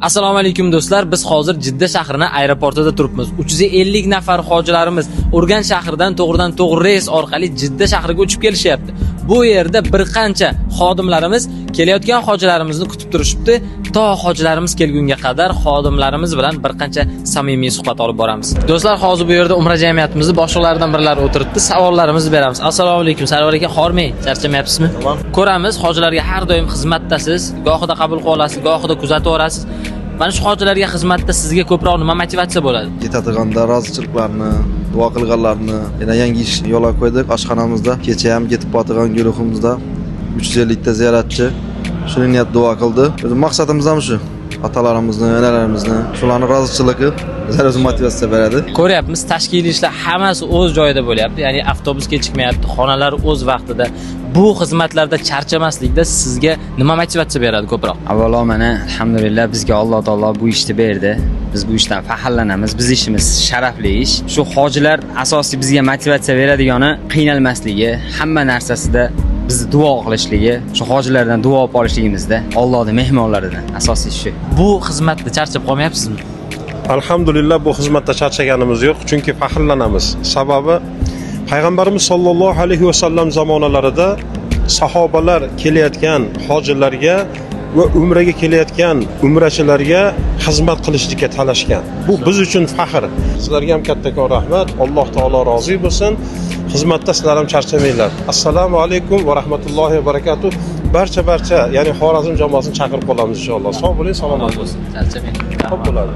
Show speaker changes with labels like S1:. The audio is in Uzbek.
S1: Assalomu alaykum do'stlar. Biz hozir Jidda shahrining aeroportida turibmiz. 350 nafar hojilarimiz Urganch shahridan to'g'ridan-to'g'ri reys orqali Jidda shahriga uchib kelishyapti. Bu yerda bir qancha xodimlarimiz kelayotgan hojilarimizni kutib turishibdi. To hojilarimiz kelgunga qadar xodimlarimiz bilan bir qancha samimiy suhbat olib boramiz. Do'stlar, hozir bu yerda Umra jamiyatimizni boshliqlaridan birlari o'tiribdi. Savollarimizni beramiz. Assalomu alaykum. Sarvar aka, xormang, charchamayapsizmi? Ko'ramiz, hojilarga har doim xizmatdasiz. Gohida qabul qilib olasiz, gohida kuzatib borasiz. Mana shu hojilarga xizmatda sizga ko'proq nima motivatsiya bo'ladi?
S2: Yetadiganda rozichiliklarni, duo qilganlarni, yana yangi ish yo'lga qo'ydik. Oshxonamizda kecha ham ketib borgan guruhimizda 350 ta ziyoratchi shuni niyat duo qildi. Bizim maqsadimiz ham shu. Atalarimizni, onalarimizni, shularning rozichiligi bizga o'z motivatsiya beradi.
S1: Ko'ryapmiz, tashkiliy ishlar hammasi o'z joyida bo'lyapti. Ya'ni avtobus kechikmayapti, xonalar o'z vaqtida. Bu xizmatlarda charchamaslikda sizga nima motivatsiya beradi ko'proq?
S3: Avvalo mana alhamdulillah bizga Alloh taolo bu ishni berdi. Biz bu ishdan faxrlanamiz. Biz ishimiz sharafli ish. Shu hojilar asosiy bizga motivatsiya beradigani qiynalmasligi, hamma narsasida bizni duo qilishligi, shu hojilardan duo olib olishligimizda, Allohning mehmonlaridan asosiy shu.
S1: Bu xizmatda charchab qolmayapsizmi?
S4: Alhamdulillah bu xizmatda charchaganimiz yo'q, chunki faxrlanamiz. Sababi Payg'ambarimiz sollallohu alayhi vasallam zamonalarida sahobalar kelayotgan hojilarga va umraga kelayotgan umrachilarga xizmat qilishlikka talashgan. Bu biz uchun faxr. Sizlarga ham kattakon rahmat. Alloh taolo rozi bo'lsin. Xizmatda sizlar ham charchamanglar. Assalomu alaykum va rahmatullohi va barakatuh. Barcha, ya'ni Xorazm jamoasini chaqirib qolamiz inshaalloh. Sog' bo'ling, salomat bo'lsin.
S1: Charchamang.
S4: Xo'p bo'ladi.